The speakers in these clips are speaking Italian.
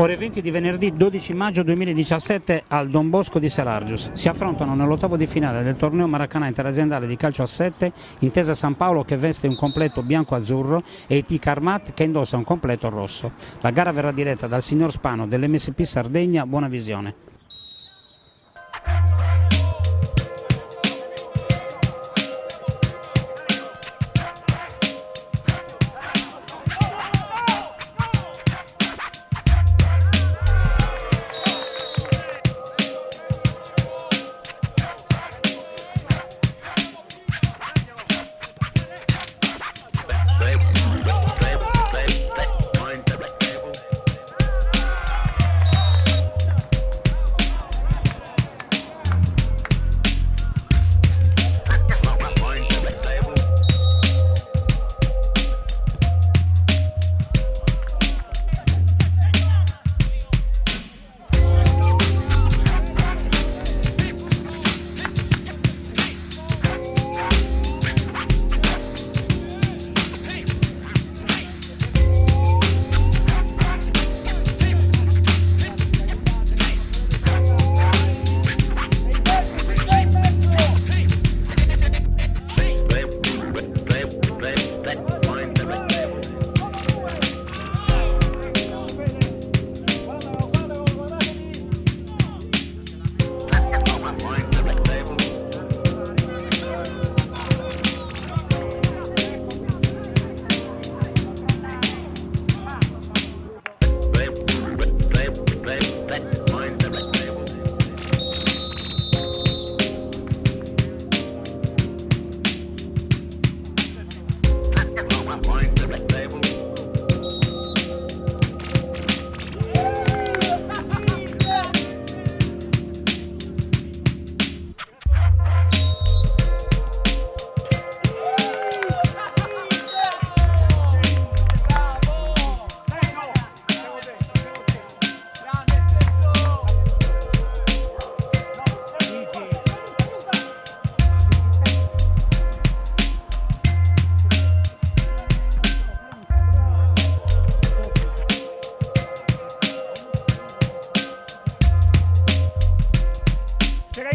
Ore 20 di venerdì 12 maggio 2017 al Don Bosco di Salargius. Si affrontano nell'ottavo di finale del torneo Maracanã interaziendale di calcio a 7 Intesa San Paolo che veste un completo bianco-azzurro e IT Carmat che indossa un completo rosso. La gara verrà diretta dal signor Spano dell'MSP Sardegna. Buona visione.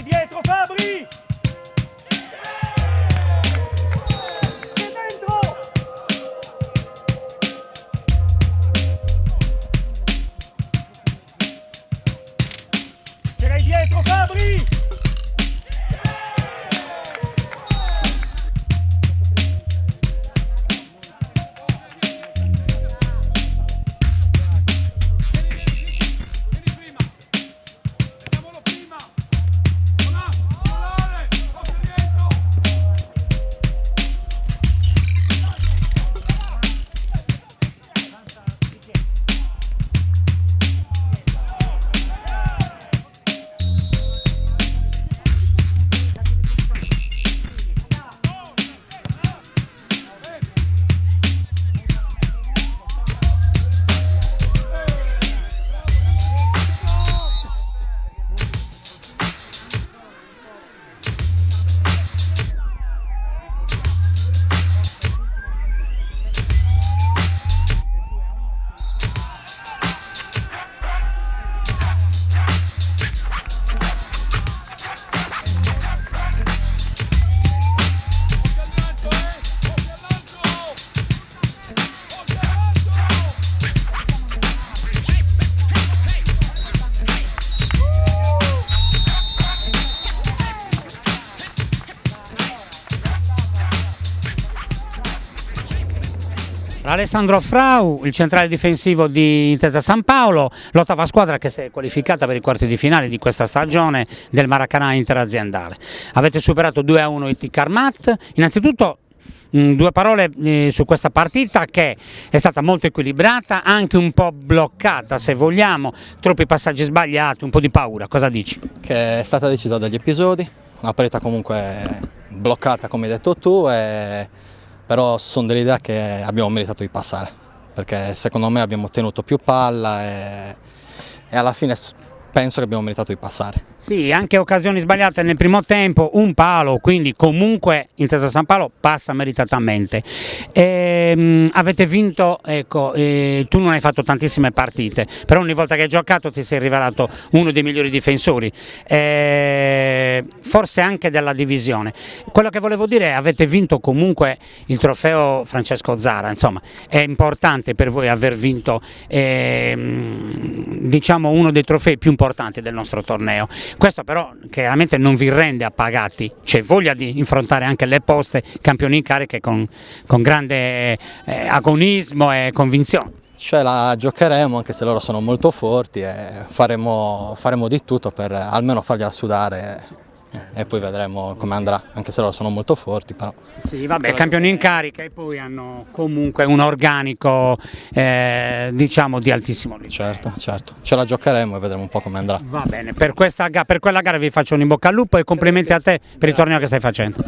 Dietro Fabri! Dentro! C'era dietro Fabri! Alessandro Frau, il centrale difensivo di Intesa San Paolo, l'ottava squadra che si è qualificata per i quarti di finale di questa stagione del Maracanã interaziendale. Avete superato 2-1 IT Carmat. Innanzitutto due parole su questa partita che è stata molto equilibrata, anche un po' bloccata se vogliamo, troppi passaggi sbagliati, un po' di paura. Cosa dici? Che è stata decisa dagli episodi, una partita comunque bloccata come hai detto tu, però sono dell'idea che abbiamo meritato di passare, perché secondo me abbiamo tenuto più palla e alla fine penso che abbiamo meritato di passare. Sì, anche occasioni sbagliate nel primo tempo, un palo, quindi comunque Intesa San Paolo passa meritatamente. Avete vinto, ecco, tu non hai fatto tantissime partite, però ogni volta che hai giocato ti sei rivelato uno dei migliori difensori, forse anche della divisione. Quello che volevo dire è avete vinto comunque il trofeo Francesco Zara, insomma è importante per voi aver vinto diciamo uno dei trofei più importanti del nostro torneo. Questo però chiaramente non vi rende appagati, c'è voglia di affrontare anche le poste campioni in carica con grande agonismo e convinzione. Ce la giocheremo anche se loro sono molto forti e faremo di tutto per almeno fargliela sudare e poi vedremo come andrà, anche se loro sono molto forti però. Sì, vabbè, campioni in carica e poi hanno comunque un organico diciamo di altissimo livello. Certo, ce la giocheremo e vedremo un po' come andrà. Va bene, per quella gara vi faccio un in bocca al lupo e complimenti a te per il torneo che stai facendo.